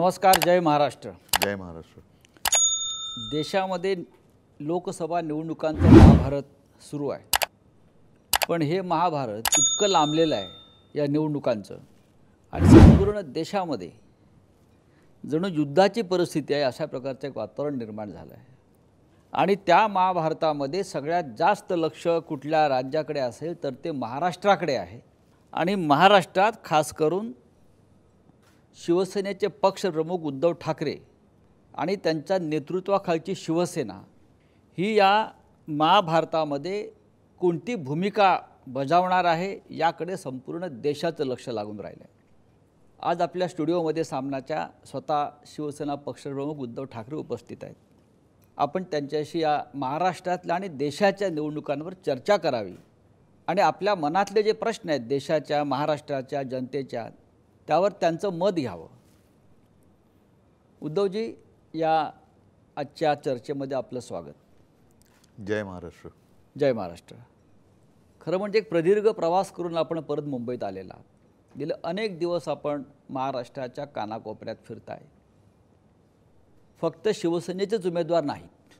नमस्कार. जय महाराष्ट्र. जय महाराष्ट्र. देशामध्ये लोकसभा निवडणुकांचं महाभारत सुरू आहे. पण हे महाभारत इतकं लांबलेलं आहे या निवडणुकांचं आणि संपूर्ण देशामध्ये जणू युद्धाची परिस्थिती आहे अशा प्रकारचं एक वातावरण निर्माण झालं आहे. आणि त्या महाभारतामध्ये सगळ्यात जास्त लक्ष कुठल्या राज्याकडे असेल तर ते महाराष्ट्राकडे आहे. आणि महाराष्ट्रात खास करून शिवसेनेचे पक्षप्रमुख उद्धव ठाकरे आणि त्यांच्या नेतृत्वाखालची शिवसेना ही या महाभारतामध्ये कोणती भूमिका बजावणार आहे याकडे संपूर्ण देशाचं लक्ष लागून राहिलं आहे. आज आपल्या स्टुडिओमध्ये सामनाच्या स्वतः शिवसेना पक्षप्रमुख उद्धव ठाकरे उपस्थित आहेत. आपण त्यांच्याशी या महाराष्ट्रातल्या आणि देशाच्या निवडणुकांवर चर्चा करावी आणि आपल्या मनातले जे प्रश्न आहेत देशाच्या महाराष्ट्राच्या जनतेच्या त्यावर त्यांचं मत घ्यावं. उद्धवजी, या आजच्या चर्चेमध्ये आपलं स्वागत. जय महाराष्ट्र. जय महाराष्ट्र. खरं म्हणजे एक प्रदीर्घ प्रवास करून आपण परत मुंबईत आलेला. गेले अनेक दिवस आपण महाराष्ट्राच्या कानाकोपऱ्यात फिरताय. फक्त शिवसेनेचेच उमेदवार नाहीत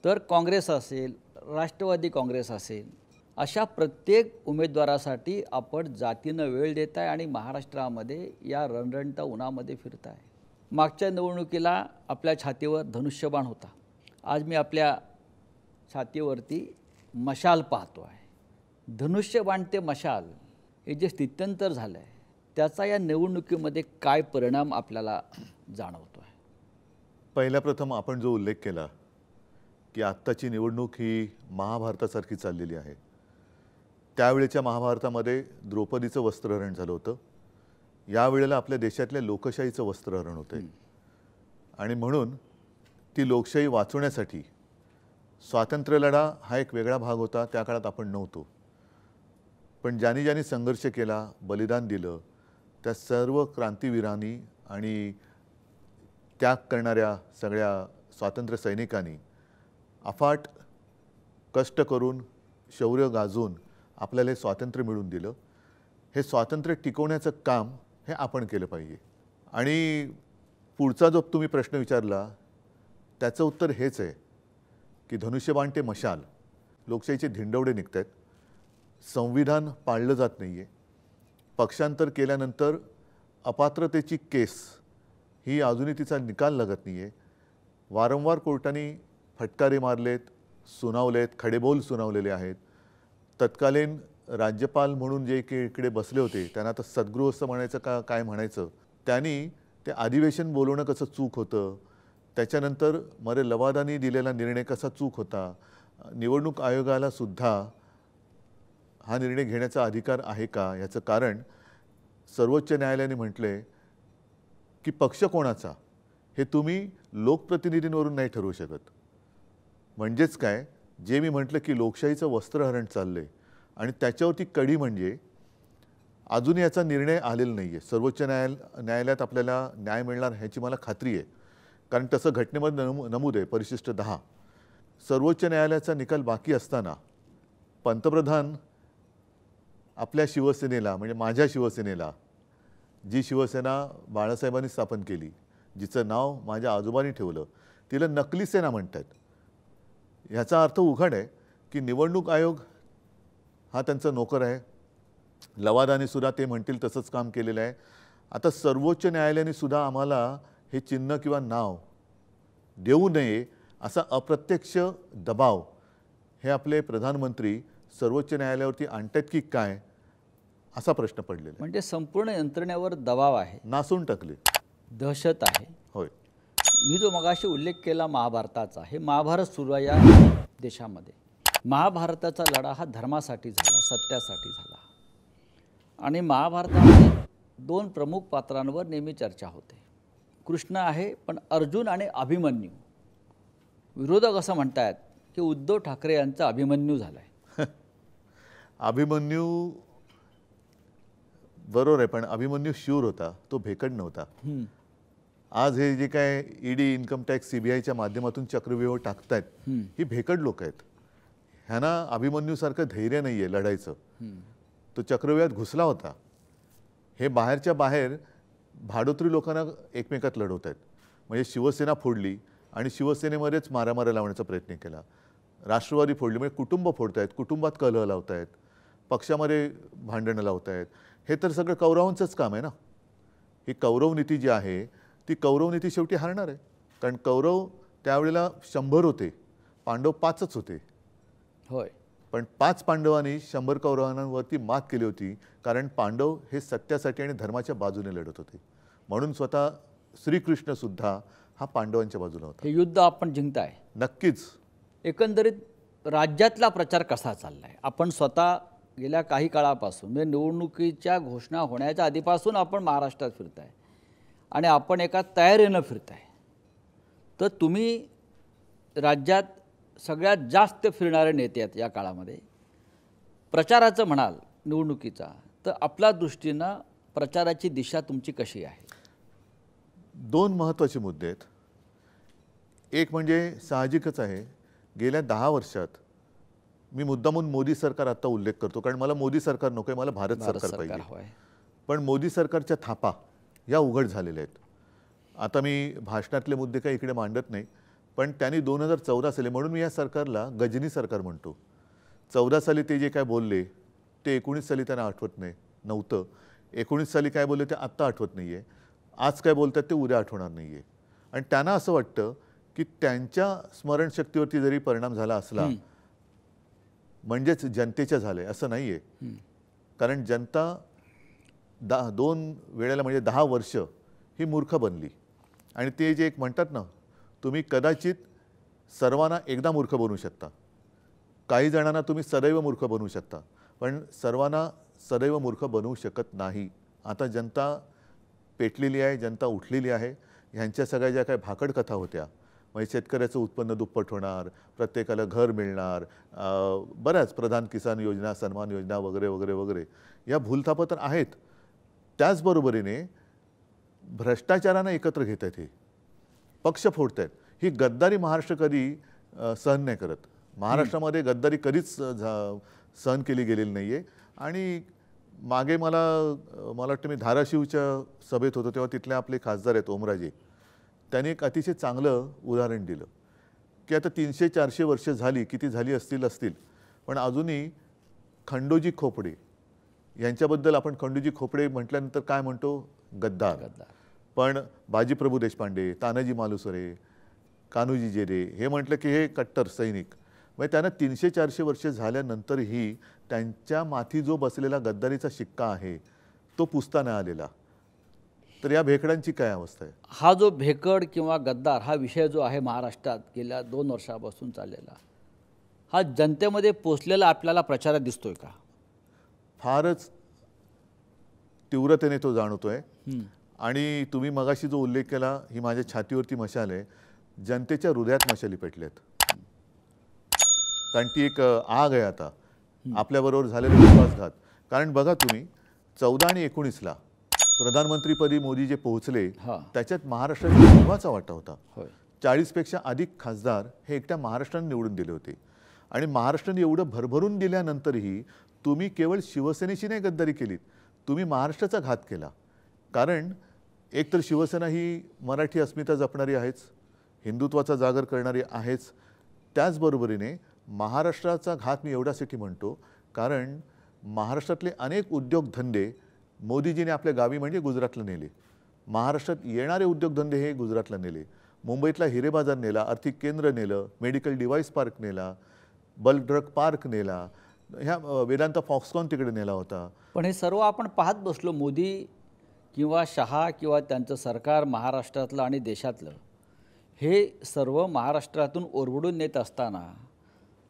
तर काँग्रेस असेल, राष्ट्रवादी काँग्रेस असेल, अशा प्रत्येक उमेदवारासाठी आपण जातीनं वेळ देत आहे आणि महाराष्ट्रामध्ये या रणरणत्या उन्हामध्ये फिरताय. मागच्या निवडणुकीला आपल्या छातीवर धनुष्यबाण होता. आज मी आपल्या छातीवरती मशाल पाहतो आहे. धनुष्यबाण ते मशाल हे जे स्थित्यंतर झालं आहे त्याचा या निवडणुकीमध्ये काय परिणाम आपल्याला जाणवतो आहे? पहिल्या प्रथम आपण जो उल्लेख केला की आत्ताची निवडणूक ही महाभारतासारखी चाललेली आहे. त्यावेळेच्या महाभारतामध्ये द्रौपदीचं वस्त्रहरण झालं होतं. यावेळेला आपल्या देशातल्या लोकशाहीचं वस्त्रहरण होतं आणि म्हणून ती लोकशाही वाचवण्यासाठी स्वातंत्र्यलढा हा एक वेगळा भाग होता. त्या काळात आपण नव्हतो. पण ज्यांनी ज्यांनी संघर्ष केला, बलिदान दिलं, त्या सर्व क्रांतीवीरांनी आणि त्याग करणाऱ्या सगळ्या स्वातंत्र्य सैनिकांनी अफाट कष्ट करून, शौर्य गाजवून आपल्याला हे स्वातंत्र्य मिळवून दिलं. हे स्वातंत्र्य टिकवण्याचं काम हे आपण केलं पाहिजे. आणि पुढचा जो तुम्ही प्रश्न विचारला त्याचं उत्तर हेच आहे की धनुष्यबाण ते मशाल, लोकशाहीचे धिंडवडे निघत आहेत. संविधान पाळलं जात नाही आहे. पक्षांतर केल्यानंतर अपात्रतेची केस ही अजूनही तिचा निकाल लागत नाही आहे. वारंवार कोर्टाने फटकारे मारलेत, सुनावलेत, खडेबोल सुनावलेले आहेत. तत्कालीन राज्यपाल म्हणून जे इकडे बसले होते त्यांना तर सद्गृहस्थ म्हणायचं का काय म्हणायचं, त्यांनी ते अधिवेशन बोलवणं कसं चूक होतं, त्याच्यानंतर मरे लवादानी दिलेला निर्णय कसा चूक होता, निवडणूक आयोगाला सुद्धा हा निर्णय घेण्याचा अधिकार आहे का, याचं कारण सर्वोच्च न्यायालयाने म्हटले की पक्ष कोणाचा हे तुम्ही लोकप्रतिनिधींवरून नाही ठरवू शकत. म्हणजेच काय, जे मी म्हटलं की लोकशाहीचं वस्त्रहरण चाललं आहे आणि त्याच्यावरती कडी म्हणजे अजून याचा निर्णय आलेला नाही आहे. सर्वोच्च न्यायालयात आपल्याला न्याय मिळणार ह्याची मला खात्री आहे. कारण तसं घटनेमध्ये नमूद आहे परिशिष्ट 10. सर्वोच्च न्यायालयाचा निकाल बाकी असताना पंतप्रधान आपल्या शिवसेनेला, म्हणजे माझ्या शिवसेनेला, जी शिवसेना बाळासाहेबांनी स्थापन केली, जिचं नाव माझ्या आजोबांनी ठेवलं, तिला नकली सेना म्हणतात. ह्याचा अर्थ उघड आहे की निवडणूक आयोग हा त्यांचा नोकर आहे. लवादानीसुद्धा ते म्हणतील तसंच काम केलेलं आहे. आता सर्वोच्च न्यायालयाने सुद्धा आम्हाला हे चिन्ह किंवा नाव देऊ नये असा अप्रत्यक्ष दबाव हे आपले प्रधानमंत्री सर्वोच्च न्यायालयावरती आणतात की काय, असा प्रश्न पडलेला. म्हणजे संपूर्ण यंत्रणेवर दबाव आहे, नासून टाकले, दहशत आहे. होय. मी जो मगाशी उल्लेख केला महाभारताचा, हे महाभारत सुरू आहे या देशामध्ये. महाभारताचा लढा हा धर्मासाठी झाला, सत्यासाठी झाला. आणि महाभारतामध्ये दोन प्रमुख पात्रांवर नेहमी चर्चा होते. कृष्ण आहे, पण अर्जुन आणि अभिमन्यू. विरोधक असं म्हणतात की उद्धव ठाकरे यांचा अभिमन्यू झाला आहे. अभिमन्यू बरोबर आहे, पण अभिमन्यू शूर होता, तो भेकड नव्हता. आज हे जे काय ईडी, इन्कम टॅक्स, सीबीआयच्या माध्यमातून चक्रव्यूह टाकतायत ही भेकड लोक आहेत. ह्यांना अभिमन्यूसारखं धैर्य नाही आहे लढायचं. तो चक्रव्यूहात घुसला होता. हे बाहेरच्या बाहेर भाडोत्री लोकांना एकमेकात लढवत आहेत. म्हणजे शिवसेना फोडली आणि शिवसेनेमध्येच मारामाऱ्या लावण्याचा प्रयत्न केला. राष्ट्रवादी फोडली म्हणजे कुटुंब फोडतायत, कुटुंबात कलह लावतायत, पक्षामध्ये भांडणं लावतायत. हे तर सगळं कौरवांचंच काम आहे ना. ही कौरव नीती जी आहे ती कौरव नीती शेवटी हारणार आहे. कारण कौरव त्यावेळेला 100 होते, पांडव 5च होते. होय. पण 5 पांडवांनी 100 कौरवांवरती मात केली होती. कारण पांडव हे सत्यासाठी आणि धर्माच्या बाजूने लढत होते. म्हणून स्वतः श्रीकृष्ण सुद्धा हा पांडवांच्या बाजूला होता. हे युद्ध आपण जिंकताय. नक्कीच. एकंदरीत राज्यातला प्रचार कसा चाललाय? आपण स्वतः गेल्या काही काळापासून म्हणजे निवडणुकीच्या घोषणा होण्याच्या आधीपासून आपण महाराष्ट्रात फिरताय आणि आपण एका तयारीनं फिरताय. तर तुम्ही राज्यात सगळ्यात जास्त फिरणारे नेते आहेत या काळामध्ये. प्रचाराचं म्हणाल निवडणुकीचा, तर आपल्या दृष्टीनं प्रचाराची दिशा तुमची कशी आहे? 2 महत्त्वाचे मुद्दे आहेत. एक म्हणजे साहजिकच आहे, गेल्या 10 वर्षात मी मुद्दामून मोदी सरकार आत्ता उल्लेख करतो, कारण मला मोदी सरकार नको आहे, मला भारत सरकार पाहिजे. पण मोदी सरकारच्या थापा या उघड झालेल्या आहेत. आता मी भाषणातले मुद्दे काही इकडे मांडत नाही, पण त्यांनी 2014 साली, म्हणून मी या सरकारला गजनी सरकार म्हणतो. 14 साली ते जे काय बोलले ते 19 साली त्यांना आठवत नव्हतं. 19 साली काय बोलले ते आत्ता आठवत नाही आहे. आज काय बोलतात ते उद्या आठवणार नाही आहे. आणि त्यांना असं वाटतं की त्यांच्या स्मरणशक्तीवरती जरी परिणाम झाला असला म्हणजेच जनतेच्या झाले, असं नाही आहे. कारण जनता 2 वेळेला म्हणजे 10 वर्ष ही मूर्ख बनली. आणि ते जे एक म्हणतात ना, तुम्ही कदाचित सर्वांना एकदा मूर्ख बनवू शकता, काही जणांना तुम्ही सदैव मूर्ख बनवू शकता, पण सर्वांना सदैव मूर्ख बनवू शकत नाही. आता जनता पेटलेली आहे, जनता उठलेली आहे. ह्यांच्या सगळ्या ज्या काही भाकड कथा होत्या, म्हणजे शेतकऱ्याचं उत्पन्न दुप्पट होणार, प्रत्येकाला घर मिळणार, बऱ्याच प्रधान किसान योजना, सन्मान योजना वगैरे वगैरे वगैरे, या भूलथापा तर आहेत. त्याचबरोबरीने भ्रष्टाचारानं एकत्र घेत आहेत, हे पक्ष फोडत आहेत. ही गद्दारी महाराष्ट्र कधी सहन नाही करत. महाराष्ट्रामध्ये गद्दारी कधीच सहन केली गेलेली नाही आहे. आणि मागे मला वाटतं मी धाराशिवच्या सभेत होतो तेव्हा तिथले आपले खासदार आहेत ओमराजे, त्यांनी एक अतिशय चांगलं उदाहरण दिलं की आता 300-400 वर्ष झाली, किती झाली असतील, पण अजूनही खंडोजी खोपडे यांच्याबद्दल आपण खंडोजी खोपडे म्हटल्यानंतर काय म्हणतो? गद्दार. पण बाजीप्रभू देशपांडे, तानाजी मालुसरे, कान्होजी जेरे हे म्हटलं की हे कट्टर सैनिक. म्हणजे त्यांना 300-400 वर्ष झाल्यानंतरही त्यांच्या माथी जो बसलेला गद्दारीचा शिक्का आहे तो पुसता नाही आलेला. तर या भेकडांची काय अवस्था आहे? हा जो भेकड किंवा गद्दार हा विषय जो आहे महाराष्ट्रात गेल्या 2 वर्षापासून चाललेला, हा जनतेमध्ये पोचलेला आपल्याला प्रचारात दिसतोय का? फारच तीव्रतेने तो जाणवतोय. आणि तुम्ही मगाशी जो उल्लेख केला, ही माझ्या छातीवरती मशाल आहे, जनतेच्या हृदयात मशाली पेटल्यात. कारण ती एक आग आहे आता आपल्याबरोबर झालेला विश्वासघात. कारण बघा तुम्ही 14 आणि 19ला प्रधानमंत्रीपदी मोदी जे पोहोचले त्याच्यात महाराष्ट्राचा महत्त्वाचा वाटा होता. 40पेक्षा अधिक खासदार हे एकट्या महाराष्ट्राने निवडून दिले होते. आणि महाराष्ट्राने एवढं भरभरून दिल्यानंतरही तुम्ही केवळ शिवसेनेशी नाही गद्दारी केलीत, तुम्ही महाराष्ट्राचा घात केला. कारण एकतर शिवसेना ही मराठी अस्मिता जपणारी आहेच, हिंदुत्वाचा जागर करणारी आहेच. त्याचबरोबरीने महाराष्ट्राचा घात मी एवढ्यासाठी म्हणतो कारण महाराष्ट्रातले अनेक उद्योगधंदे मोदीजीने आपल्या गावी म्हणजे गुजरातला नेले. महाराष्ट्रात येणारे उद्योगधंदे हे गुजरातला नेले. मुंबईतला हिरे बाजार नेला, आर्थिक केंद्र नेलं, मेडिकल डिव्हाइस पार्क नेला, बल्क ड्रग पार्क नेला, ह्या वेदांता फॉक्सकॉन तिकडे नेला होता. पण हे सर्व आपण पाहत बसलो. मोदी किंवा शहा किंवा त्यांचं सरकार महाराष्ट्रातलं आणि देशातलं हे सर्व महाराष्ट्रातून ओरबडून नेत असताना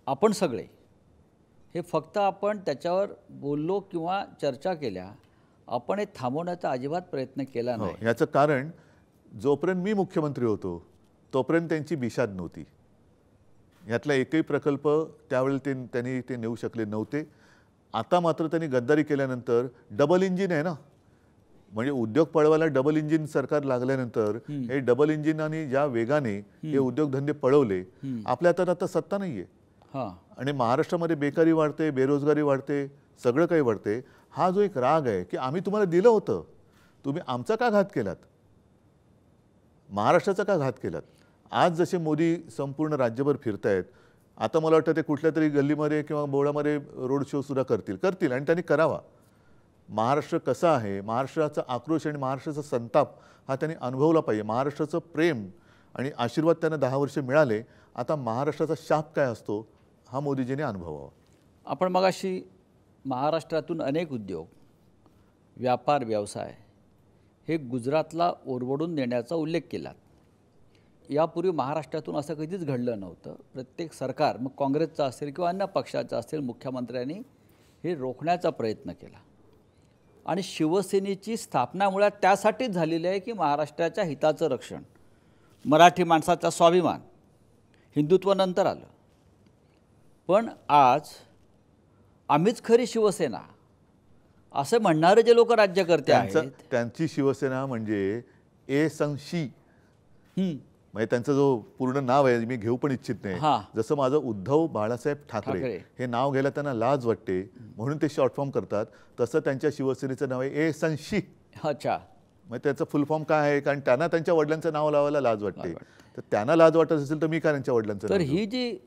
आपण सगळे हे फक्त आपण त्याच्यावर बोललो किंवा चर्चा केल्या, आपण हे थांबवण्याचा अजिबात प्रयत्न केला नाही. याचं कारण जोपर्यंत मी मुख्यमंत्री होतो तोपर्यंत त्यांची बिशाद नव्हती. यातला एकही प्रकल्प त्यावेळी त्यांनी ते नेऊ शकले नव्हते. आता मात्र त्यांनी गद्दारी केल्यानंतर डबल इंजिन आहे ना, म्हणजे उद्योग पळवायला डबल इंजिन सरकार लागल्यानंतर हे डबल इंजिन आणि ज्या वेगाने हे उद्योगधंदे पळवले, आपल्या हातात आता सत्ता नाहीये. आणि महाराष्ट्रामध्ये बेकारी वाढते, बेरोजगारी वाढते, सगळं काही वाढते. हा जो एक राग आहे की आम्ही तुम्हाला दिलं होतं तुम्ही आमचा का घात केलात? महाराष्ट्राचा का घात केलात? आज जसे मोदी संपूर्ण राज्यभर फिरतायत, आता मला वाटतं ते कुठल्या तरी गल्लीमध्ये किंवा बोळामध्ये रोड शो सुद्धा करतील आणि त्यांनी करावा. महाराष्ट्र कसा आहे, महाराष्ट्राचा आक्रोश आणि महाराष्ट्राचा संताप हा त्यांनी अनुभवला पाहिजे. महाराष्ट्राचं प्रेम आणि आशीर्वाद त्यांना 10 वर्ष मिळाले. आता महाराष्ट्राचा शाप काय असतो हा मोदीजींनी अनुभवावा. आपण मगाशी महाराष्ट्रातून अनेक उद्योग, व्यापार, व्यवसाय हे गुजरातला ओरबडून नेण्याचा उल्लेख केला. यापूर्वी महाराष्ट्रातून असं कधीच घडलं नव्हतं. प्रत्येक सरकार, मग काँग्रेसचं असेल किंवा अन्य पक्षाचं असेल, मुख्यमंत्र्यांनी हे रोखण्याचा प्रयत्न केला. आणि शिवसेनेची स्थापना मुळात त्यासाठीच झालेली आहे की महाराष्ट्राच्या हिताचं रक्षण, मराठी माणसाचा स्वाभिमान, हिंदुत्व नंतर आलं. पण आज आम्हीच खरी शिवसेना असं म्हणणारे जे लोक राज्यकर्ते आहेत, त्यांची शिवसेना म्हणजे ए संशी, म्हणजे त्यांचं जो पूर्ण नाव आहे मी घेऊ पण इच्छित नाही. जसं माझं उद्धव बाळासाहेब ठाकरे हे नाव घ्यायला त्यांना लाज वाटते म्हणून ते शॉर्ट फॉर्म करतात, तसं त्यांच्या शिवसेनेचं नाव आहे ए संशी. अच्छा, मग त्याचं फुल फॉर्म काय आहे? कारण त्यांना त्यांच्या वडिलांचं नाव लावायला लाज वाटते. तर त्यांना लाज वाटत असेल तर मी काय त्यांच्या वडिलांचं? तर ही जी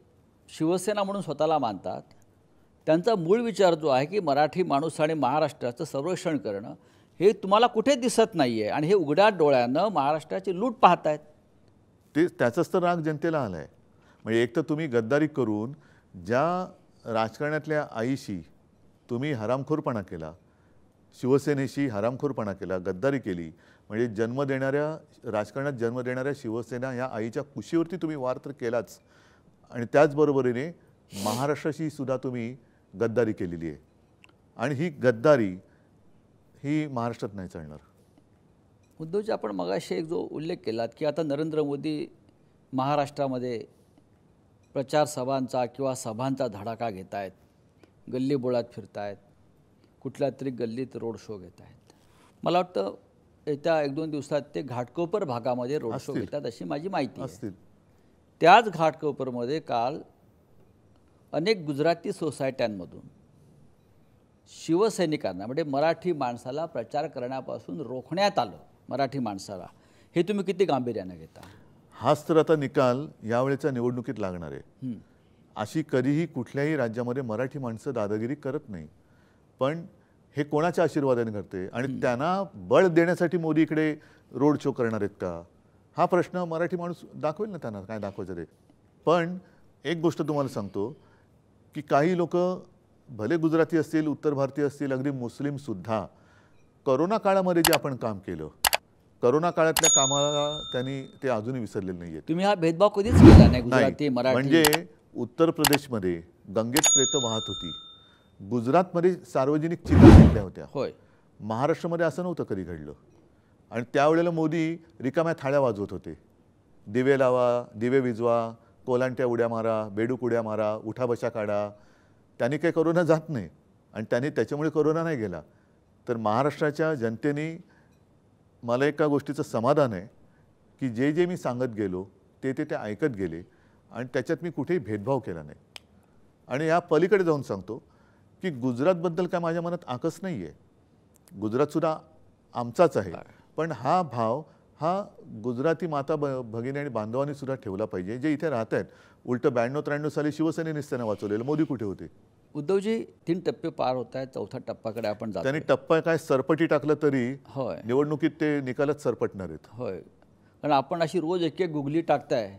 शिवसेना म्हणून स्वतःला मानतात त्यांचा मूळ विचार जो आहे की मराठी माणूस आणि महाराष्ट्राचं संरक्षण करणं, हे तुम्हाला कुठे दिसत नाही आहे. आणि हे उघड्या डोळ्यानं महाराष्ट्राची लूट पाहतायत. ते त्याचाच तर राग जनतेला आला आहे. म्हणजे एक तर तुम्ही गद्दारी करून ज्या राजकारणातल्या आईशी तुम्ही हरामखोरपणा केला, शिवसेनेशी हरामखोरपणा केला, गद्दारी केली, म्हणजे राजकारणात जन्म देणाऱ्या शिवसेना ह्या आईच्या कुशीवरती तुम्ही वार तर केलाच, आणि त्याचबरोबरीने महाराष्ट्राशी सुद्धा तुम्ही गद्दारी केलेली आहे. आणि ही गद्दारी ही महाराष्ट्रात नाही चालणार. उद्धवजी, आपण मगाशी एक जो उल्लेख केलात की आता नरेंद्र मोदी महाराष्ट्रामध्ये प्रचार सभांचा किंवा सभांचा धडाका घेत आहेत, गल्लीबोळात फिरत आहेत, कुठल्या तरी गल्लीत रोड शो घेत आहेत. मला वाटतं येत्या 1-2 दिवसात ते घाटकोपर भागामध्ये रोड शो घेतात अशी माझी माहिती आहे. त्याच घाटकोपरमध्ये काल अनेक गुजराती सोसायट्यांमधून शिवसैनिकांना, म्हणजे मराठी माणसाला प्रचार करण्यापासून रोखण्यात आलं. मराठी माणसाला, हे तुम्ही किती गांभीर्याने घेता? हाच तर आता निकाल यावेळेच्या निवडणुकीत लागणार आहे. अशी कधीही कुठल्याही राज्यामध्ये मराठी माणसं दादागिरी करत नाही. पण हे कोणाच्या आशीर्वादाने करते आणि त्यांना बळ देण्यासाठी मोदी इकडे रोड शो करणार आहेत का, हा प्रश्न मराठी माणूस दाखवेल ना, त्यांना काय दाखवायचं ते. पण एक गोष्ट तुम्हाला सांगतो की काही लोक भले गुजराती असतील, उत्तर भारतीय असतील, अगदी मुस्लिमसुद्धा करोना काळामध्ये जे आपण काम केलं, करोना काळातल्या कामाला त्यांनी ते अजूनही विसरलेले नाही आहेत. तुम्ही हा भेदभाव कधीच केला नाही गुजराती मराठी? म्हणजे उत्तर प्रदेशमध्ये गंगेत प्रेत वाहत होती, गुजरातमध्ये सार्वजनिक चिता घेतल्या होत्या. होय, महाराष्ट्रामध्ये असं नव्हतं कधी घडलं. आणि त्यावेळेला मोदी रिकाम्या थाळ्या वाजवत होते, दिवे लावा, दिवे विजवा, कोलांट्या उड्या मारा, बेडूक उड्या मारा, उठा बशा काढा. त्यांनी काही करोना जात नाही आणि त्यांनी त्याच्यामुळे करोना नाही गेला. तर महाराष्ट्राच्या जनतेने, मला एका गोष्टीचं समाधान आहे की जे जे मी सांगत गेलो ते ते ऐकत गेले आणि त्याच्यात मी कुठेही भेदभाव केला नाही. आणि या पलीकडे जाऊन सांगतो की गुजरातबद्दल काय माझ्या मनात आकस नाही आहे. गुजरातसुद्धा आमचाच आहे. पण हा भाव हा गुजराती माता भगिनी आणि बांधवांनी सुद्धा ठेवला पाहिजे, जे इथे राहत आहेत. उलटं 92-93 साली शिवसेनेनेच त्यांना वाचवलेलं, मोदी कुठे होते? उद्धवजी, 3 टप्पे पार होत आहेत, 4था टप्प्याकडे आपण जातो. त्यांनी टप्पा काय सरपटी टाकलं तरी होय, निवडणुकीत ते निकालच सरपटणार आहेत. होय, कारण आपण अशी रोज एक एक गुगली टाकताय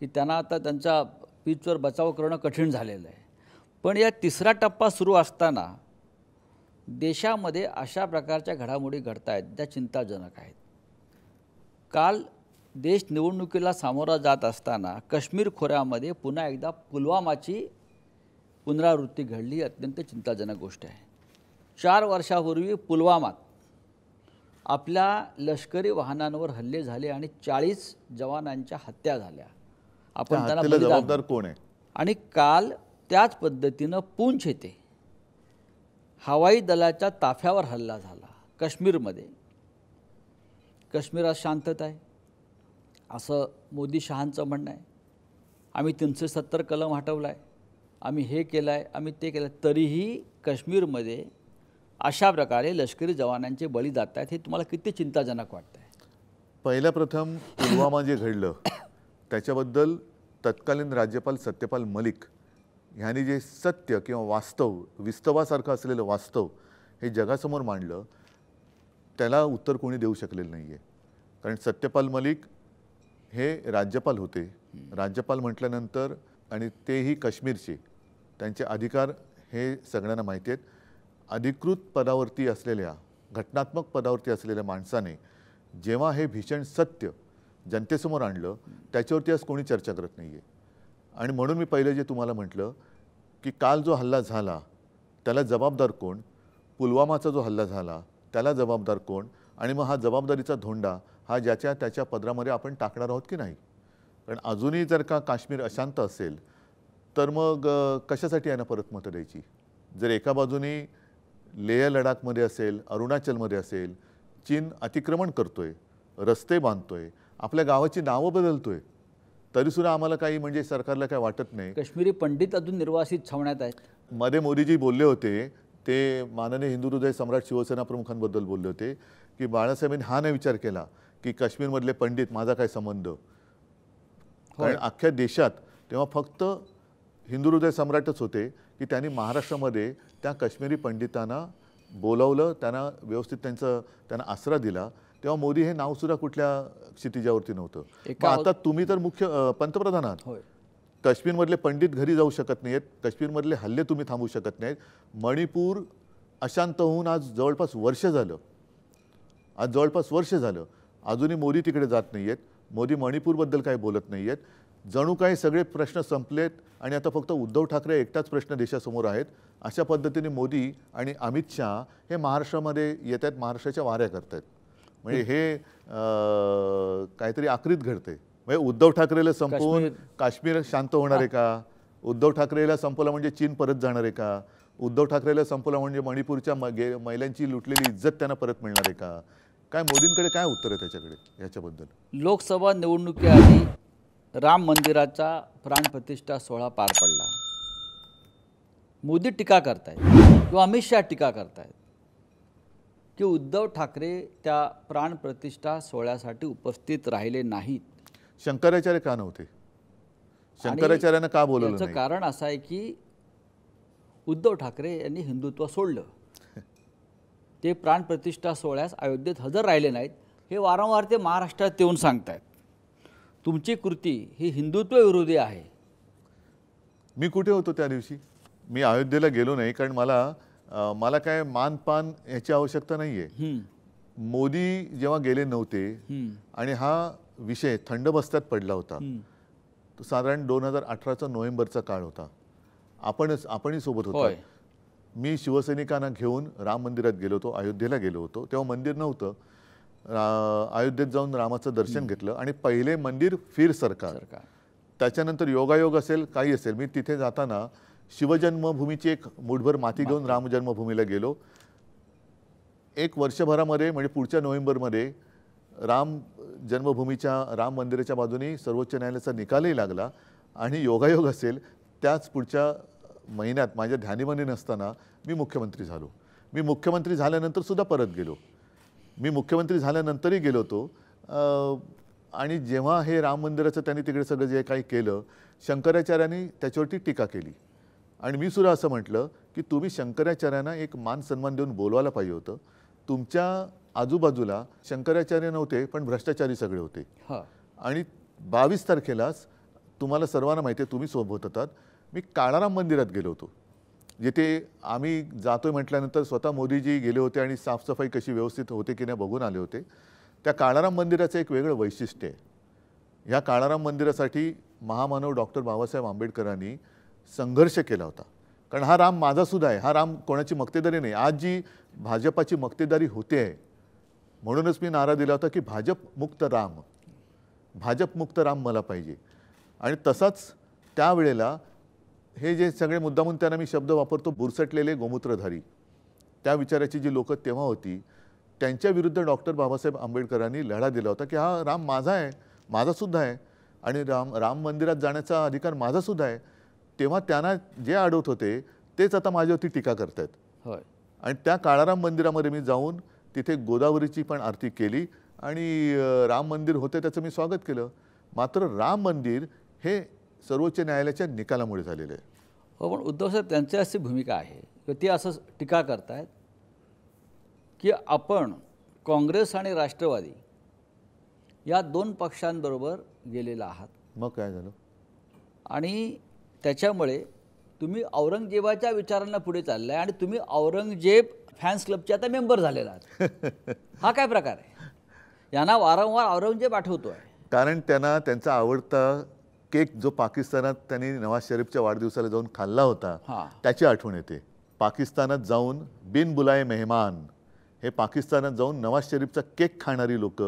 की त्यांना आता त्यांच्या पीचवर बचाव करणं कठीण झालेलं आहे. पण या 3रा टप्पा सुरू असताना देशामध्ये अशा प्रकारच्या घडामोडी घडत आहेत त्या चिंताजनक आहेत. काल देश निवडणुकीला सामोरा जात असताना काश्मीर खोऱ्यामध्ये पुन्हा एकदा पुलवामाची पुनरावृत्ती घडली. अत्यंत चिंताजनक गोष्ट आहे. 4 वर्षापूर्वी पुलवामात आपल्या लष्करी वाहनांवर हल्ले झाले आणि 40 जवानांच्या हत्या झाल्या. आपण त्यांना जबाबदार कोण आहे? आणि काल त्याच पद्धतीनं पूंछ येथे हवाई दलाच्या ताफ्यावर हल्ला झाला काश्मीरमध्ये. काश्मीरात शांतता आहे असं मोदी शहांचं म्हणणं आहे. आम्ही 370 कलम हटवला आहे, आम्ही हे केलं आहे, आम्ही ते केलं. तरीही काश्मीरमध्ये अशा प्रकारे लष्करी जवानांचे बळी जात आहेत हे तुम्हाला किती चिंताजनक वाटतंय? पहिल्या प्रथम पुलवामा जे घडलं त्याच्याबद्दल तत्कालीन राज्यपाल सत्यपाल मलिक ह्यांनी जे सत्य किंवा वास्तव, विस्तवासारखं असलेलं वास्तव हे जगासमोर मांडलं, त्याला उत्तर कोणी देऊ शकलेलं नाही आहे. कारण सत्यपाल मलिक हे राज्यपाल होते. राज्यपाल म्हटल्यानंतर आणि तेही काश्मीरचे, त्यांचे अधिकार हे सगळ्यांना माहिती आहेत. अधिकृत पदावरती असलेल्या, घटनात्मक पदावरती असलेल्या माणसाने जेव्हा हे भीषण सत्य जनतेसमोर आणलं त्याच्यावरती आज कोणी चर्चा करत नाही आहे. आणि म्हणून मी पहिले जे तुम्हाला म्हटलं की काल जो हल्ला झाला त्याला जबाबदार कोण, पुलवामाचा जो हल्ला झाला त्याला जबाबदार कोण, आणि मग हा जबाबदारीचा धोंडा हा ज्याच्या त्याच्या पदरामध्ये आपण टाकणार आहोत की नाही. कारण अजूनही जर का काश्मीर अशांत असेल तर मग कशासाठी यांना परत मतं द्यायची. जर एका बाजूने लेह लडाखमध्ये असेल, अरुणाचलमध्ये असेल, चीन अतिक्रमण करतोय, रस्ते बांधतोय, आपल्या गावाची नावं बदलतोय, तरीसुद्धा आम्हाला काही म्हणजे सरकारला काय वाटत नाही. काश्मीरी पंडित अजून निर्वासित छावण्यात आहेत. मध्ये मोदीजी बोलले होते, ते माननीय हिंदू हृदय सम्राट शिवसेना प्रमुखांबद्दल बोलले होते की बाळासाहेबांनी हा नाही विचार केला की काश्मीरमधले पंडित माझा काय संबंध. कारण अख्ख्या देशात तेव्हा फक्त हिंदू हृदय सम्राटच होते की त्यांनी महाराष्ट्रामध्ये त्या काश्मीरी पंडितांना बोलावलं, त्यांना व्यवस्थित त्यांना आसरा दिला. तेव्हा मोदी हे नावसुद्धा कुठल्या क्षितिजावरती नव्हतं. आता तुम्ही तर मुख्य पंतप्रधान आहात. काश्मीरमधले पंडित घरी जाऊ शकत नाहीत, काश्मीरमधले हल्ले तुम्ही थांबवू शकत नाहीत. मणिपूर अशांत होऊन आज जवळपास वर्ष झालं, अजूनही मोदी तिकडे जात नाही आहेत. मोदी मणिपूरबद्दल काही बोलत नाही आहेत. जणू काही सगळे प्रश्न संपलेत आणि आता फक्त उद्धव ठाकरे एकटाच प्रश्न देशासमोर आहेत. अशा पद्धतीने मोदी आणि अमित शहा हे महाराष्ट्रामध्ये येत आहेत, महाराष्ट्राच्या वाऱ्या करत आहेत. म्हणजे हे काहीतरी आकृत घडते. म्हणजे उद्धव ठाकरेला संपवून काश्मीर शांत होणार आहे का? उद्धव ठाकरेला संपवलं म्हणजे चीन परत जाणार आहे का? उद्धव ठाकरेला संपवलं म्हणजे मणिपूरच्या महिलांची लुटलेली इज्जत त्यांना परत मिळणार आहे का? काय मोदींकडे काय उत्तर आहे त्याच्याकडे याच्याबद्दल? लोकसभा निवडणुकीआधी राम मंदिराचा प्राणप्रतिष्ठा सोहळा पार पडला. मोदी टीका करतायत किंवा अमित शहा टीका करतायत की उद्धव ठाकरे त्या प्राणप्रतिष्ठा सोहळ्यासाठी उपस्थित राहिले नाहीत. शंकराचार्य का नव्हते? शंकराचार्यांना का बोलवलं नाही? याचं कारण असं आहे की उद्धव ठाकरे यांनी हिंदुत्व सोडलं. ते प्राणप्रतिष्ठा सोहळ्यास अयोध्येत हजर राहिले नाहीत. हे वारंवार ते महाराष्ट्रात येऊन सांगतायत. तुमची कृती ही हिंदुत्व विरोधी आहे. मी कुठे होतो त्या दिवशी? मी अयोध्येला गेलो नाही, कारण मला काय मानपान याची आवश्यकता नाही आहे. मोदी जेव्हा गेले नव्हते आणि हा विषय थंड बस्त्यात पडला होता, तो साधारण 2018चा नोव्हेंबरचा काळ होता. आपणही सोबत होतो. मी शिवसैनिकांना घेऊन राम मंदिरात गेलो होतो, अयोध्येला गेलो होतो. तेव्हा मंदिर नव्हतं. अयोध्येत जाऊन रामाचं दर्शन घेतलं आणि पहिले मंदिर फिर सरकार. त्याच्यानंतर योगायोग असेल काही असेल, मी तिथे जाताना शिवजन्मभूमीची एक मुठभर माती घेऊन राम जन्मभूमीला गेलो. एक वर्षभरामध्ये म्हणजे पुढच्या नोव्हेंबरमध्ये राम जन्मभूमीच्या राम मंदिराच्या बाजूने सर्वोच्च न्यायालयाचा निकालही लागला. आणि योगायोग असेल त्याच पुढच्या महिन्यात माझ्या ध्यानीमनी नसताना मी मुख्यमंत्री झालो. मी मुख्यमंत्री झाल्यानंतर सुद्धा परत गेलो. मी मुख्यमंत्री झाल्यानंतरही गेलो होतो. आणि जेव्हा हे राम मंदिराचं त्यांनी तिकडे सगळं जे काही केलं, शंकराचार्यांनी त्याच्यावरती टीका केली. आणि मी सुद्धा असं म्हटलं की तुम्ही शंकराचार्यांना एक मान सन्मान देऊन बोलवायला पाहिजे होतं. तुमच्या आजूबाजूला शंकराचार्य नव्हते, पण भ्रष्टाचारी सगळे होते. आणि 22 तारखेलाच तुम्हाला सर्वांना माहिती आहे, तुम्ही सोबत होतात, मी काळाराम मंदिरात गेलो होतो. जिथे आम्ही जातोय म्हटल्यानंतर स्वतः मोदीजी गेले होते आणि साफसफाई कशी व्यवस्थित होते की नाही बघून आले होते. त्या काळाराम मंदिराचं एक वेगळं वैशिष्ट्य आहे. ह्या काळाराम मंदिरासाठी महामानव डॉक्टर बाबासाहेब आंबेडकरांनी संघर्ष केला होता. कारण हा राम माझासुद्धा आहे, हा राम कोणाची मक्तेदारी नाही. आज जी भाजपाची मक्तेदारी होते आहे, म्हणूनच मी नारा दिला होता की भाजपमुक्त राम मला पाहिजे. आणि तसाच त्यावेळेला हे जे सगळे मुद्दामून त्यांना मी शब्द वापरतो, बुरसटलेले गोमूत्रधारी, त्या विचाराची जी लोकं तेव्हा होती, त्यांच्या विरुद्ध डॉक्टर बाबासाहेब आंबेडकरांनी लढा दिला होता की हा राम माझा आहे, माझासुद्धा आहे, आणि राम मंदिरात जाण्याचा अधिकार माझासुद्धा आहे. तेव्हा त्यांना जे अडवत होते तेच आता माझ्यावरती टीका करत आहेत. आणि त्या काळाराम मंदिरामध्ये मी जाऊन तिथे गोदावरीची पण आरती केली आणि राम मंदिर होते त्याचं मी स्वागत केलं. मात्र राम मंदिर हे सर्वोच्च न्यायालयाच्या निकालामुळे झालेलं आहे. हो, पण उद्धव साहेब त्यांची अशी भूमिका आहे की ते असं टीका करतायत की आपण काँग्रेस आणि राष्ट्रवादी या दोन पक्षांबरोबर गेलेला आहात मग काय झालं? आणि त्याच्यामुळे तुम्ही औरंगजेबाच्या विचारांना पुढे चाललाय आणि तुम्ही औरंगजेब फॅन्स क्लबचे आता मेंबर झालेला आहात. हा काय प्रकार आहे? यांना वारंवार औरंगजेब आठवतोय. कारण त्यांना त्यांचा आवडता केक जो पाकिस्तानात त्यांनी नवाज शरीफच्या वाढदिवसाला जाऊन खाल्ला होता हां. त्याची आठवण येते. पाकिस्तानात जाऊन बिन बुलाए मेहमान हे पाकिस्तानात जाऊन नवाज शरीफचा केक खाणारी लोक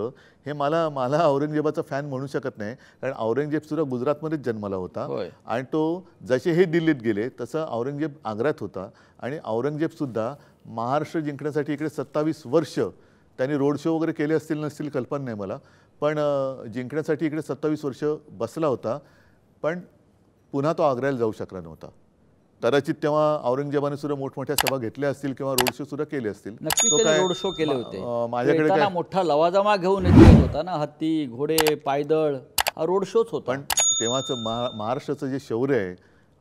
हे मला औरंगजेबाचा फॅन म्हणू शकत नाही. कारण औरंगजेब सुद्धा गुजरातमध्येच जन्माला होता होय. आणि तो जसे हे दिल्लीत गेले तसं औरंगजेब आग्र्यात होता आणि औरंगजेबसुद्धा महाराष्ट्र जिंकण्यासाठी इकडे 27 वर्ष त्यांनी रोड शो वगैरे केले असतील नसतील कल्पना नाही मला, पण जिंकण्यासाठी इकडे 27 वर्ष बसला होता. पण पुन्हा तो आग्र्याला जाऊ शकला नव्हता. कदाचित तेव्हा औरंगजेबाने सुद्धा मोठमोठ्या सभा घेतल्या असतील किंवा रोड शो सुद्धा केले असतील. नक्कीच तो त्यांनी काय रोड शो केले होते. माझ्याकडे येताना काय मोठा लवाजमा घेऊन येत होता ना, हत्ती घोडे पायदळ, हा रोड शोच होता. पण तेव्हाचं महाराष्ट्राचं जे शौर्य आहे,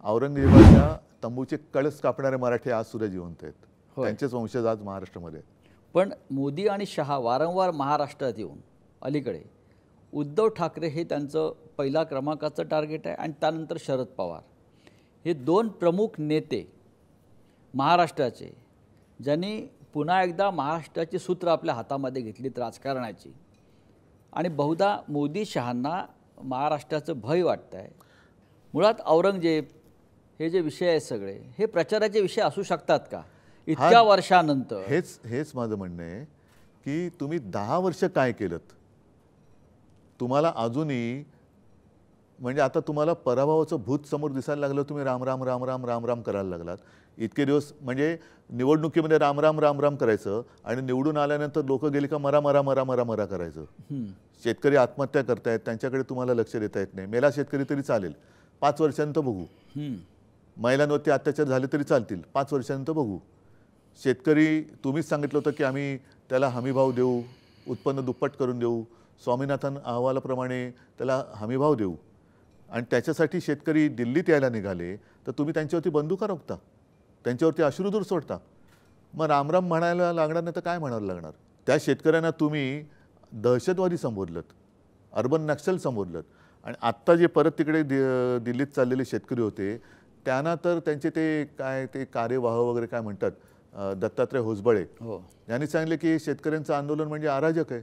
औरंगजेबाच्या तंबूचे कळस कापणारे मराठी आज सुद्धा जिवंत आहेत. त्यांचेच वंशज आज महाराष्ट्रामध्ये. पण मोदी आणि शहा वारंवार महाराष्ट्रात येऊन अलीकडे उद्धव ठाकरे हे त्यांचं पहिला क्रमांकाचं टार्गेट आहे आणि त्यानंतर शरद पवार हे दोन प्रमुख नेते महाराष्ट्राचे, ज्यांनी पुन्हा एकदा महाराष्ट्राची सूत्र आपल्या हातामध्ये घेतलीत राजकारणाची. आणि बहुधा मोदी शहांना महाराष्ट्राचं भय वाटतं आहे. मुळात औरंगजेब हे जे विषय आहेत सगळे हे प्रचाराचे विषय असू शकतात का इतक्या वर्षानंतर? हेच माझं म्हणणं आहे की तुम्ही 10 वर्ष काय केलं? तुम्हाला अजूनही म्हणजे आता तुम्हाला पराभवाचं भूत समोर दिसायला लागलं, तुम्ही राम राम राम राम राम राम करायला लागलात. इतके दिवस म्हणजे निवडणुकीमध्ये राम राम राम राम करायचं आणि निवडून आल्यानंतर लोक गेले का मरा मरा मरा मरा मरा करायचं. शेतकरी आत्महत्या करतायत त्यांच्याकडे तुम्हाला लक्ष देता येत नाही. मेला शेतकरी तरी चालेल, 5 वर्षांत बघू. महिलांवरती अत्याचार झाले तरी चालतील, 5 वर्षांत बघू. शेतकरी तुम्हीच सांगितलं होतं की आम्ही त्याला हमीभाव देऊ, उत्पन्न दुप्पट करून देऊ, स्वामीनाथन अहवालाप्रमाणे त्याला हमीभाव देऊ. आणि त्याच्यासाठी शेतकरी दिल्लीत यायला निघाले तर तुम्ही त्यांच्यावरती बंदुका रोखता, त्यांच्यावरती अश्रुधूर सोडता. मग रामराम म्हणायला लागणार नाही तर काय म्हणायला लागणार? त्या शेतकऱ्यांना तुम्ही दहशतवादी संबोधलत, अर्बन नक्सल संबोधलत. आणि आत्ता जे परत तिकडे दिल्लीत चाललेले शेतकरी होते त्यांना तर त्यांचे ते कार्यवाह वगैरे काय म्हणतात, दत्तात्रय होसबळे यांनी सांगितले की शेतकऱ्यांचं आंदोलन म्हणजे अराजक आहे.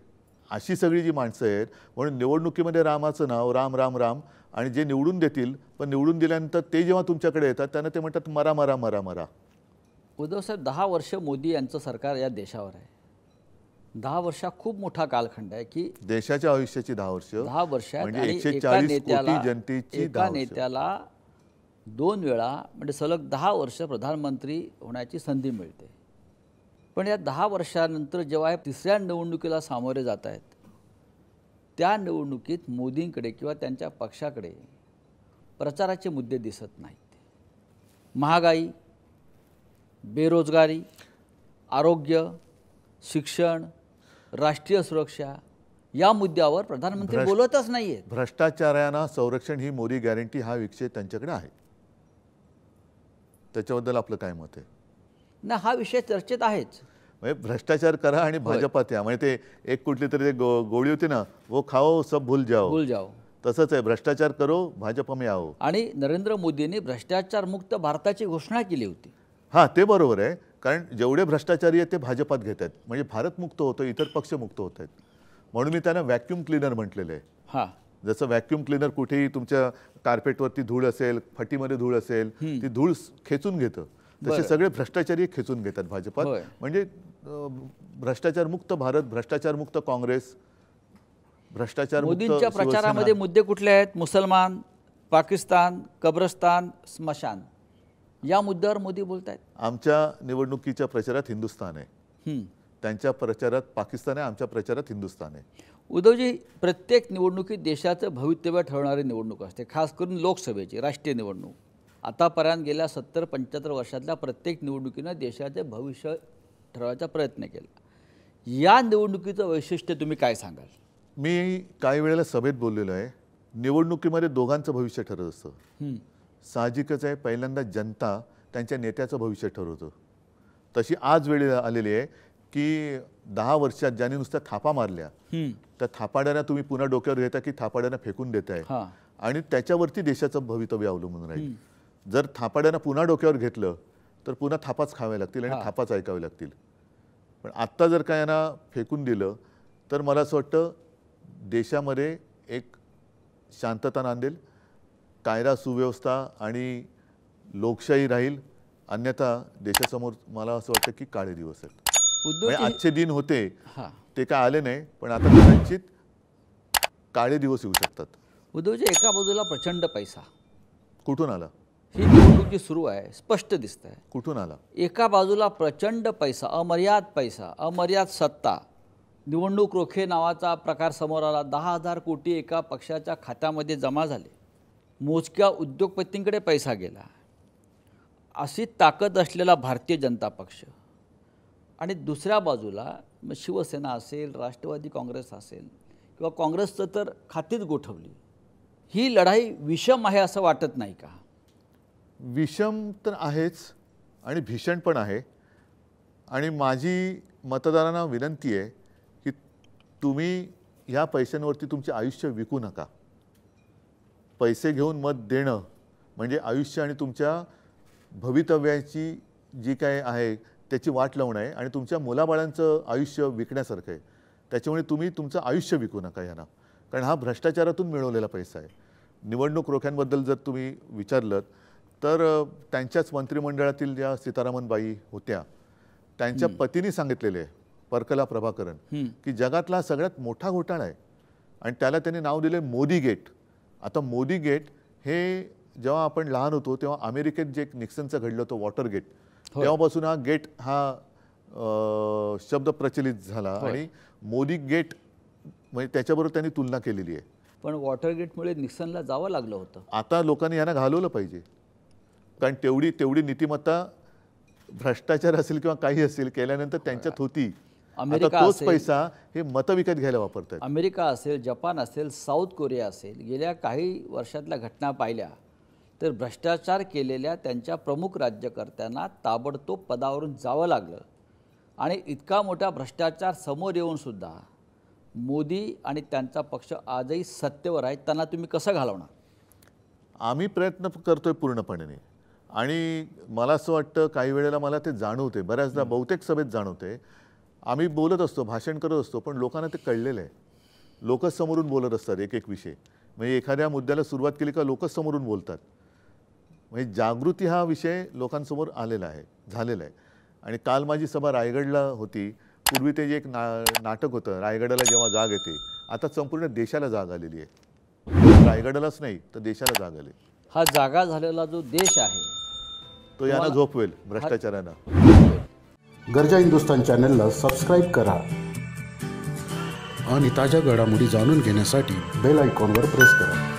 अशी सगळी जी माणसं आहेत. म्हणून निवडणुकीमध्ये रामाचं नाव राम राम राम, आणि जे निवडून देतील पण निवडून दिल्यानंतर ते जेव्हा तुमच्याकडे येतात त्यांना ते म्हणतात मरा मरा मरा मरा. उद्धव साहेब 10 वर्ष मोदी यांचं सरकार या देशावर आहे. 10 वर्ष खूप मोठा कालखंड आहे की देशाच्या आयुष्याची 10 वर्ष, 10 वर्षात म्हणजे आणि 140 कोटी जनतेची 10 वर्ष. नेत्याला 2 वेळा म्हणजे सलग 10 वर्ष प्रधानमंत्री होण्याची संधी मिळते. पण या 10 वर्षानंतर जेव्हा हे तिसऱ्या निवडणुकीला सामोरे जात आहेत त्या निवडणुकीत मोदींकडे किंवा त्यांच्या पक्षाकडे प्रचाराचे मुद्दे दिसत नाहीत. महागाई, बेरोजगारी, आरोग्य, शिक्षण, राष्ट्रीय सुरक्षा या मुद्द्यावर प्रधानमंत्री बोलतच नाही आहेत. भ्रष्टाचारांना संरक्षण ही मोदी गॅरंटी हा विषय त्यांच्याकडे आहे. त्याच्याबद्दल आपलं काय मत आहे? ना, हा विषय चर्चेत आहेच. म्हणजे भ्रष्टाचार करा आणि भाजपात या. म्हणजे ते एक कुठली तरी गोळी होती ना, वो खाओ सब भूल जाओ. तसंच आहे, भ्रष्टाचार करो भाजप में आओ. आणि नरेंद्र मोदींनी भ्रष्टाचार मुक्त भारताची घोषणा केली होती. हां, ते बरोबर आहे. कारण जेवढे भ्रष्टाचारी आहेत ते भाजपात घेत आहेत, म्हणजे भारत मुक्त होतं, इतर पक्ष मुक्त होत आहेत. म्हणून मी त्यांना व्हॅक्यूम क्लीनर म्हटलेलं आहे. हां, जसं व्हॅक्यूम क्लीनर कुठेही तुमच्या कार्पेटवरती धूळ असेल, फटीमध्ये धूळ असेल, ती धूळ खेचून घेतं, तसे सगळे भ्रष्टाचारी खेचून घेतात भाजपात. म्हणजे भ्रष्टाचार मुक्त भारत, भ्रष्टाचार मुक्त काँग्रेस, भ्रष्टाचार मुक्त. मोदींच्या प्रचारामध्ये मुद्दे कुठले आहेत? मुसलमान, पाकिस्तान, कब्रस्तान, स्मशान या मुद्द्यावर मोदी बोलत आहेत. आमच्या निवडणुकीच्या प्रचारात हिंदुस्थान आहे, त्यांच्या प्रचारात पाकिस्तान आहे, आमच्या प्रचारात हिंदुस्थान आहे. उद्धवजी, प्रत्येक निवडणुकीत देशाचं भवितव्य ठरवणारी निवडणूक असते, खास करून लोकसभेची राष्ट्रीय निवडणूक. आतापर्यंत गेल्या 70-75 वर्षातल्या प्रत्येक निवडणुकीनं देशाचे भविष्य ठरवायचा प्रयत्न केला। या निवडणुकीचं वैशिष्ट्य तुम्ही काय सांगाल? मी काही वेळेला सभेत बोललेलो आहे, निवडणुकीमध्ये दोघांचं भविष्य ठरत असतं। साहजिकच आहे, पहिल्यांदा जनता त्यांच्या नेत्याचं भविष्य ठरवतो। तशी आज वेळ आलेली आहे की 10 वर्षात ज्यांनी नुसत्या थापा मारल्या त्या थापाड्यांना तुम्ही पुन्हा डोक्यावर घेता की थापाड्यांना फेकून देताय आणि त्याच्यावरती देशाचं भवितव्य अवलंबून राहील। जर थापाड्यांना पुन्हा डोक्यावर घेतलं तर पुन्हा थापाच खावे लागतील आणि थापाच ऐकावे लागतील। पण आत्ता जर का यांना फेकून दिलं तर मला असं वाटतं देशामध्ये एक शांतता नांदेल, कायदा सुव्यवस्था आणि लोकशाही राहील। अन्यथा देशासमोर मला असं वाटतं की काळे दिवस आहेत। म्हणजे आजचे दिन होते ते काय आले नाही, पण आता कदाचित काळे दिवस येऊ शकतात। उद्धवजी, एका बाजूला प्रचंड पैसा कुठून आला? ही निवडणूक जी सुरू आहे स्पष्ट दिसत आहे कुठून आला? एका बाजूला प्रचंड पैसा, अमर्याद सत्ता, निवडणूक रोखे नावाचा प्रकार समोर आला। 10,000 कोटी एका पक्षाच्या खात्यामध्ये जमा झाले, मोजक्या उद्योगपतींकडे पैसा गेला। अशी ताकद असलेला भारतीय जनता पक्ष आणि दुसऱ्या बाजूला शिवसेना असेल, राष्ट्रवादी काँग्रेस असेल किंवा काँग्रेसचं तर खातीच गोठवली। ही लढाई विषम आहे असं वाटत नाही का? विषम तर आहेच आणि भीषण पण आहे। आणि माझी मतदारांना विनंती आहे की तुम्ही ह्या पैशांवरती तुमचे आयुष्य विकू नका। पैसे घेऊन मत देणं म्हणजे आयुष्य आणि तुमच्या भवितव्याची जी काय आहे त्याची वाट लावणं आहे आणि तुमच्या मुलाबाळांचं आयुष्य विकण्यासारखं आहे। त्याच्यामुळे तुम्ही तुमचं आयुष्य विकू नका यांना, कारण हा भ्रष्टाचारातून मिळवलेला पैसा आहे। निवडणूक रोख्यांबद्दल जर तुम्ही विचारलं तर त्यांच्याच मंत्रिमंडळातील ज्या सीतारामनबाई होत्या त्यांच्या पतींनी सांगितलेले आहे, परकला प्रभाकरन, की जगातला सगळ्यात मोठा घोटाळा आहे आणि त्याला त्यांनी नाव दिले मोदी गेट। आता मोदी गेट हे जेव्हा आपण लहान होतो तेव्हा अमेरिकेत जे निक्सनचं घडलं होतं वॉटर गेट, तेव्हापासून हा गेट हा शब्द प्रचलित झाला आणि मोदी गेट म्हणजे त्याच्याबरोबर त्यांनी तुलना केलेली आहे। पण वॉटर गेटमुळे निक्सनला जावं लागलं होतं। आता लोकांनी यांना घालवलं पाहिजे, कारण तेवढी नीतिमत्ता भ्रष्टाचार असेल किंवा काही असेल केल्यानंतर त्यांच्यात होती। आता तोच पैसा हे मतं विकत घ्यायला वापरतात। अमेरिका असेल, जपान असेल, साऊथ कोरिया असेल, गेल्या काही वर्षातल्या घटना पाहिल्या तर भ्रष्टाचार केलेल्या त्यांच्या प्रमुख राज्यकर्त्यांना ताबडतोब पदावरून जावं लागलं आणि इतका मोठा भ्रष्टाचार समोर येऊन सुद्धा मोदी आणि त्यांचा पक्ष आजही सत्तेवर आहे। त्यांना तुम्ही कसं घालवणार? आम्ही प्रयत्न करतोय पूर्णपणे आणि मला असं वाटतं काही वेळेला मला ते जाणवते, बऱ्याचदा बहुतेक सभेत जाणवते। आम्ही बोलत असतो, भाषण करत असतो, पण लोकांना ते कळलेलं आहे। लोकच समोरून बोलत असतात एक एक विषय, म्हणजे एखाद्या मुद्द्याला सुरुवात केली का लोकच समोरून बोलतात। म्हणजे जागृती हा विषय लोकांसमोर आलेला आहे, झालेला आहे। आणि काल माझी सभा रायगडला होती। पूर्वी ते जे एक नाटक होतं, रायगडाला जेव्हा जाग येते, आता संपूर्ण देशाला जाग आलेली आहे। रायगडालाच नाही तर देशाला जाग आली। हा जागा झालेला जो देश आहे तो यांना झोपवेल भ्रष्टाचारांना। गरजा हिंदुस्तान चॅनलला सबस्क्राईब करा आणि ताज्या घडामोडी जाणून घेण्यासाठी बेल आयकॉनवर प्रेस करा।